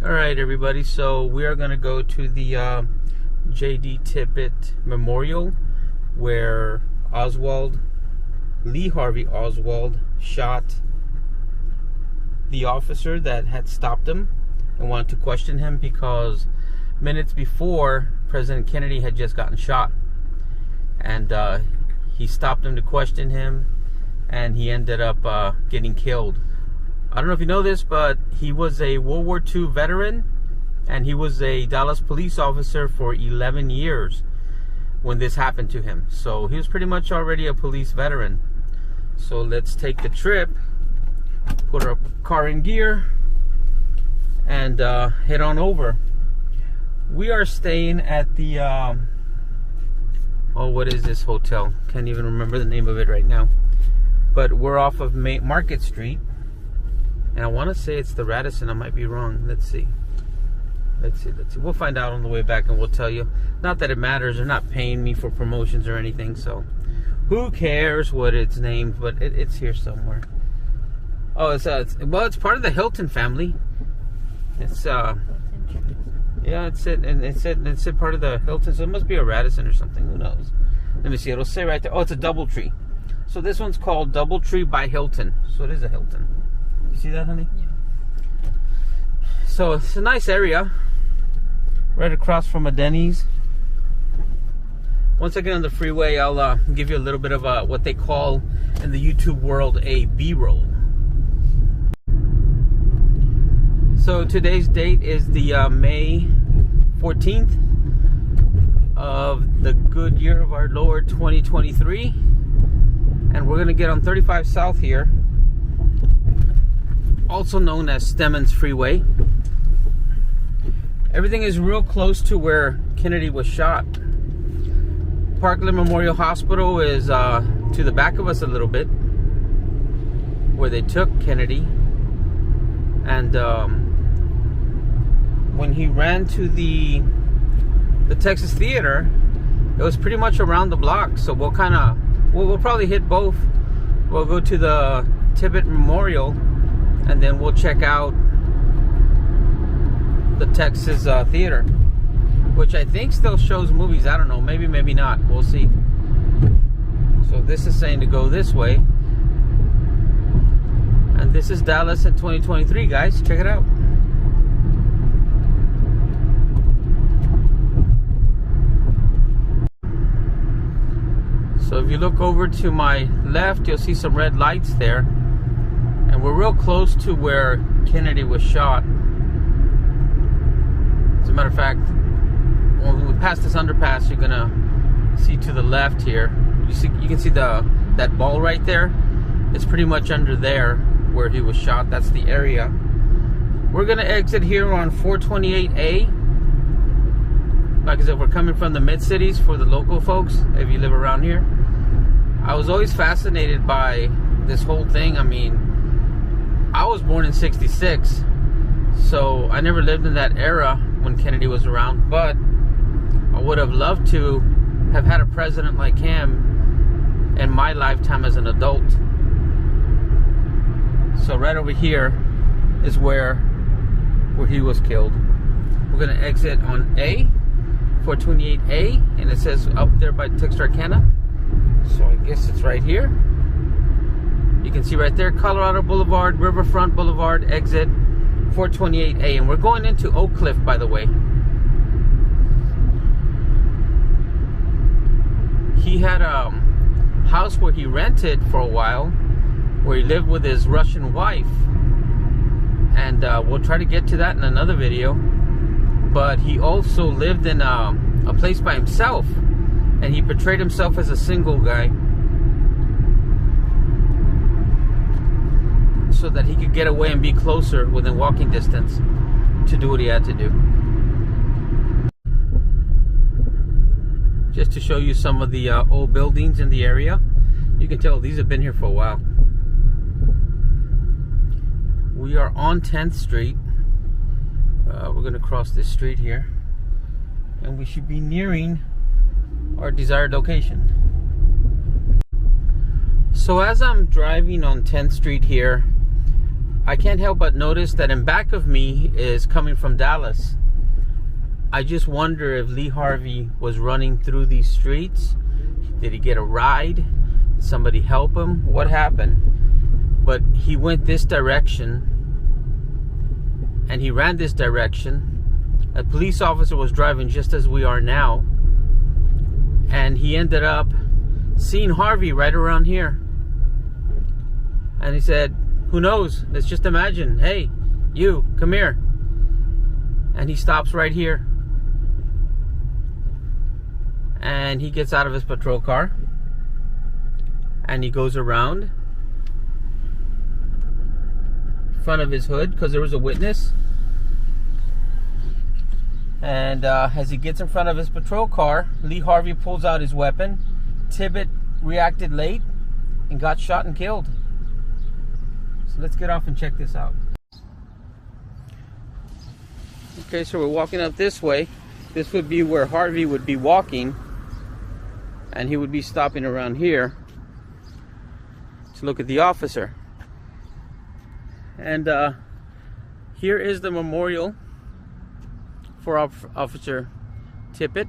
All right, everybody. So we are going to go to the J.D. Tippett Memorial, where Lee Harvey Oswald shot the officer that had stopped him and wanted to question him because minutes before, President Kennedy had just gotten shot. And he stopped him to question him, and he ended up getting killed. I don't know if you know this, but he was a World War II veteran, and he was a Dallas police officer for 11 years when this happened to him. So he was pretty much already a police veteran. So let's take the trip, put our car in gear, and head on over. We are staying at the, what is this hotel? Can't even remember the name of it right now. But we're off of Market Street. And I want to say it's the Radisson. I might be wrong. Let's see. We'll find out on the way back and we'll tell you. Not that it matters. They're not paying me for promotions or anything. So who cares what it's named? But it's here somewhere. Oh, it's part of the Hilton family. It's yeah, it's part of the Hilton. So it must be a Radisson or something. Who knows? Let me see. It'll say right there. Oh, it's a DoubleTree. So this one's called DoubleTree by Hilton. So it is a Hilton. You see that, honey? Yeah. So it's a nice area, right across from a Denny's. Once I get on the freeway, I'll give you a little bit of what they call in the YouTube world a B-roll. So today's date is the May 14th of the good year of our Lord 2023, and we're gonna get on 35 South here, also known as Stemmons Freeway. Everything is real close to where Kennedy was shot. Parkland Memorial Hospital is to the back of us a little bit, where they took Kennedy. And when he ran to the Texas Theater, it was pretty much around the block. So we'll probably hit both. We'll go to the Tippett Memorial, and then we'll check out the Texas Theater, which I think still shows movies. I don't know, maybe not, we'll see. So this is saying to go this way, and this is Dallas in 2023, guys. Check it out. So if you look over to my left, you'll see some red lights there. And we're real close to where Kennedy was shot. As a matter of fact, when we pass this underpass, you're gonna see to the left here. You can see that ball right there. It's pretty much under there where he was shot. That's the area. We're gonna exit here on 428A. Like I said, we're coming from the mid-cities for the local folks, if you live around here. I was always fascinated by this whole thing. I mean, I was born in '66, so I never lived in that era when Kennedy was around, but I would have loved to have had a president like him in my lifetime as an adult. So right over here is where he was killed. We're going to exit on A, 428A, and it says up there by Texarkana. So I guess it's right here. You can see right there, Colorado Boulevard, Riverfront Boulevard, exit 428A. And we're going into Oak Cliff, by the way. He had a house where he rented for a while, where he lived with his Russian wife. And we'll try to get to that in another video. But he also lived in a place by himself. And he portrayed himself as a single guy, so that he could get away and be closer within walking distance to do what he had to do. Just to show you some of the old buildings in the area. You can tell these have been here for a while. We are on 10th Street. We're going to cross this street here, and we should be nearing our desired location. So as I'm driving on 10th Street here, I can't help but notice that in back of me is coming from Dallas. I just wonder if Lee Harvey was running through these streets. Did he get a ride? Did somebody help him? What happened? But he went this direction and he ran this direction. A police officer was driving just as we are now, and he ended up seeing Harvey right around here. And he said, who knows? Let's just imagine. Hey, you, come here. And he stops right here. And he gets out of his patrol car. And he goes around in front of his hood because there was a witness. And as he gets in front of his patrol car, Lee Harvey pulls out his weapon. Tippett reacted late and got shot and killed. So let's get off and check this out. Okay, so we're walking up this way. This would be where Harvey would be walking, and he would be stopping around here to look at the officer. And here is the memorial for Officer Tippett.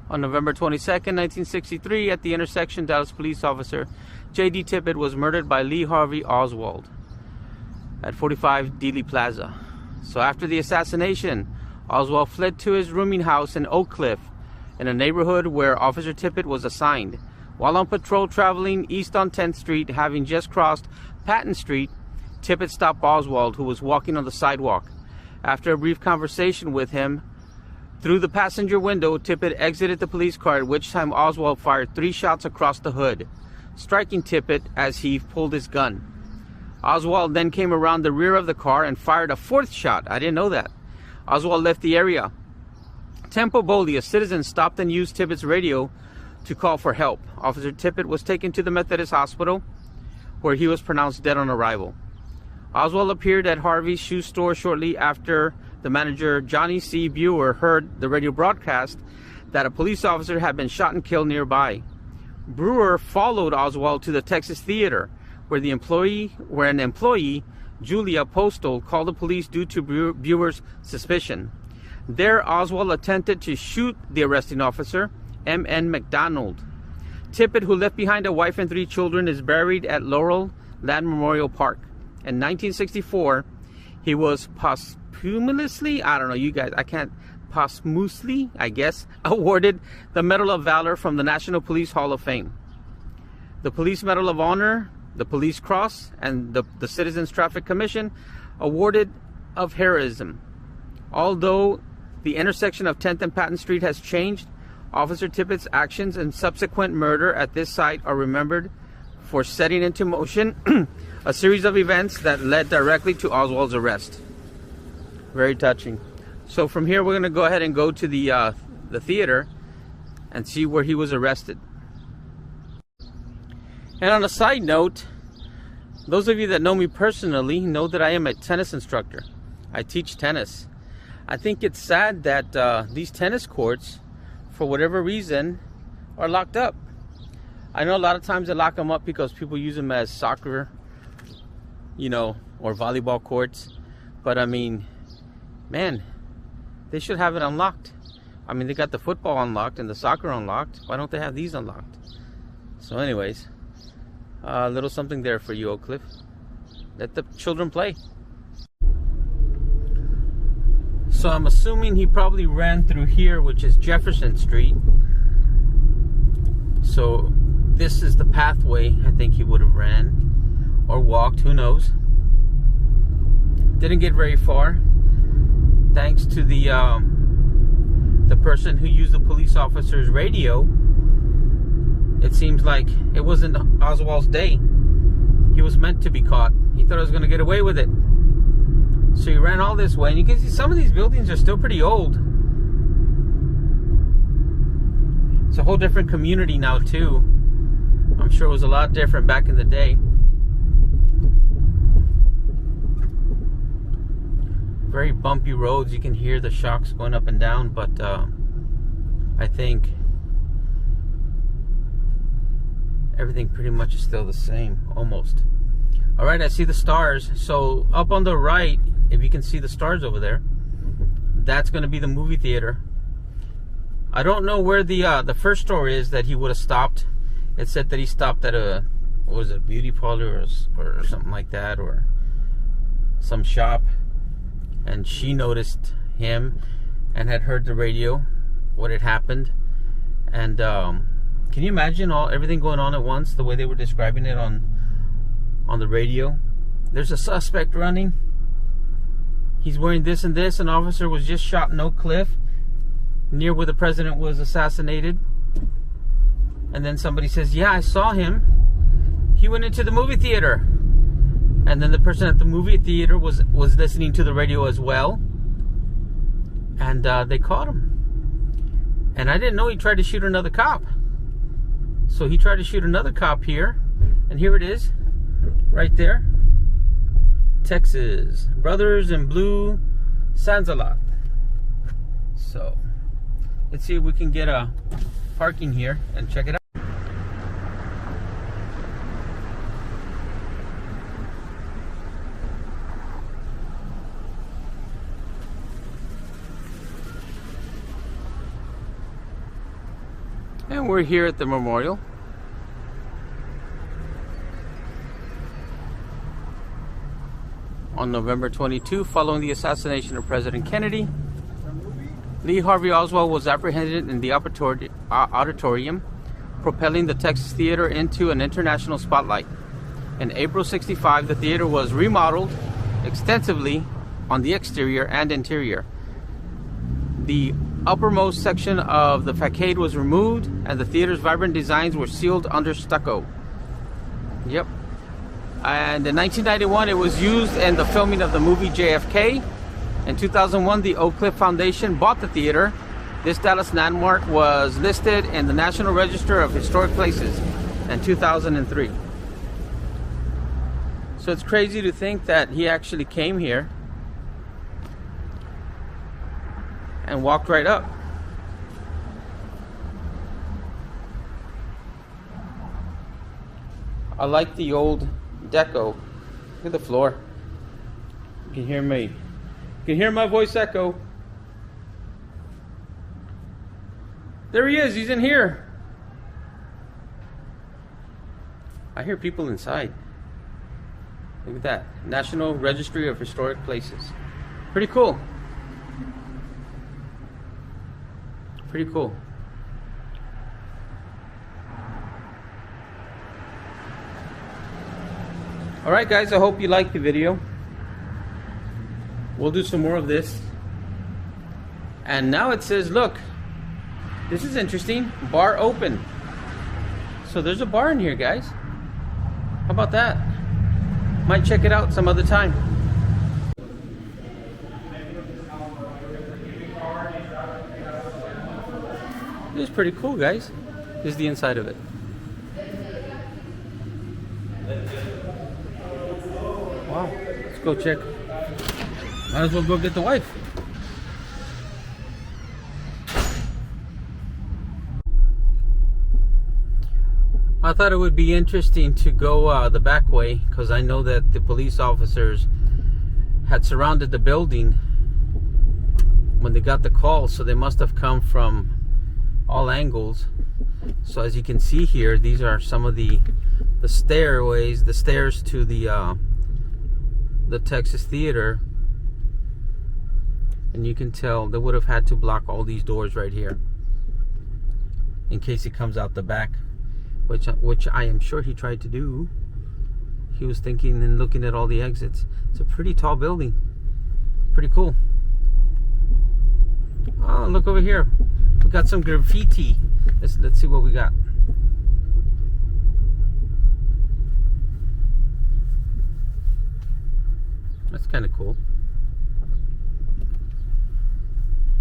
On November 22nd, 1963, at the intersection, Dallas police officer J.D. Tippett was murdered by Lee Harvey Oswald at 45 Dealey Plaza. So after the assassination, Oswald fled to his rooming house in Oak Cliff, in a neighborhood where Officer Tippett was assigned. While on patrol traveling east on 10th Street, having just crossed Patton Street, Tippett stopped Oswald, who was walking on the sidewalk. After a brief conversation with him through the passenger window, Tippett exited the police car, at which time Oswald fired 3 shots across the hood, striking Tippett as he pulled his gun. Oswald then came around the rear of the car and fired a 4th shot. I didn't know that. Oswald left the area. Tempo Bowley, a citizen, stopped and used Tippett's radio to call for help. Officer Tippett was taken to the Methodist Hospital, where he was pronounced dead on arrival. Oswald appeared at Harvey's shoe store shortly after the manager, Johnny C. Brewer, heard the radio broadcast that a police officer had been shot and killed nearby. Brewer followed Oswald to the Texas Theater, where an employee, Julia Postal, called the police due to Brewer's suspicion. There, Oswald attempted to shoot the arresting officer, M.N. McDonald. Tippett, who left behind a wife and 3 children, is buried at Laurel Land Memorial Park. In 1964, he was posthumously, awarded the Medal of Valor from the National Police Hall of Fame, the Police Medal of Honor, the Police Cross, and the Citizens Traffic Commission awarded of heroism. Although the intersection of 10th and Patton Street has changed, Officer Tippett's actions and subsequent murder at this site are remembered for setting into motion a series of events that led directly to Oswald's arrest. Very touching. So from here, we're going to go ahead and go to the theater and see where he was arrested. And on a side note, those of you that know me personally know that I am a tennis instructor. I teach tennis. I think it's sad that these tennis courts, for whatever reason, are locked up. I know a lot of times they lock them up because people use them as soccer, or volleyball courts. But I mean, man, they should have it unlocked. I mean, they got the football unlocked and the soccer unlocked. Why don't they have these unlocked? So anyways, a little something there for you, Oak Cliff. Let the children play. So I'm assuming he probably ran through here, which is Jefferson Street. So this is the pathway I think he would have ran or walked, who knows. Didn't get very far, thanks to the person who used the police officer's radio. It seems like it wasn't Oswald's day. He was meant to be caught. He thought he was going to get away with it. So he ran all this way, and you can see some of these buildings are still pretty old. It's a whole different community now too. I'm sure it was a lot different back in the day. Very bumpy roads. You can hear the shocks going up and down, but I think Everything pretty much is still the same, almost. All right, I see the stars. So up on the right, if you can see the stars over there, that's going to be the movie theater. I don't know where the first store is that he would have stopped. It said that he stopped at a, what was it, a beauty parlor or something like that, or some shop. And she noticed him and had heard the radio, what had happened. And can you imagine everything going on at once, the way they were describing it on the radio? There's a suspect running. He's wearing this and this. An officer was just shot in Oak Cliff, near where the president was assassinated. And then somebody says, yeah, I saw him. He went into the movie theater. And then the person at the movie theater was listening to the radio as well. And they caught him. And I didn't know he tried to shoot another cop. So he tried to shoot another cop here. And here it is. Right there. Texas. Brothers in Blue. Sans-a-lot. So let's see if we can get a parking here and check it out. And we're here at the memorial. On November 22, following the assassination of President Kennedy, Lee Harvey Oswald was apprehended in the auditorium, propelling the Texas Theater into an international spotlight. In April '65, the theater was remodeled extensively on the exterior and interior. The uppermost section of the facade was removed, and the theater's vibrant designs were sealed under stucco. Yep. And in 1991, it was used in the filming of the movie JFK. In 2001, the Oak Cliff Foundation bought the theater. This Dallas landmark was listed in the National Register of Historic Places in 2003. So it's crazy to think that he actually came here and walked right up. I like the old deco. Look at the floor. You can hear me. You can hear my voice echo. There he is. He's in here. I hear people inside. Look at that. National Registry of Historic Places. Pretty cool. Pretty cool. Alright guys, I hope you liked the video. We'll do some more of this. And now it says, look, this is interesting. Bar open. So there's a bar in here, guys. How about that? Might check it out some other time. This is pretty cool, guys. This is the inside of it. Wow, let's go check. Might as well go get the wife. I thought it would be interesting to go the back way, because I know that the police officers had surrounded the building when they got the call, so they must have come from all angles. So as you can see here, these are some of the stairways, the stairs to the Texas Theater. And you can tell they would have had to block all these doors right here in case he comes out the back, which I am sure he tried to do. He was thinking and looking at all the exits. It's a pretty tall building. Pretty cool. Oh, look over here. We got some graffiti. Let's see what we got. That's kind of cool.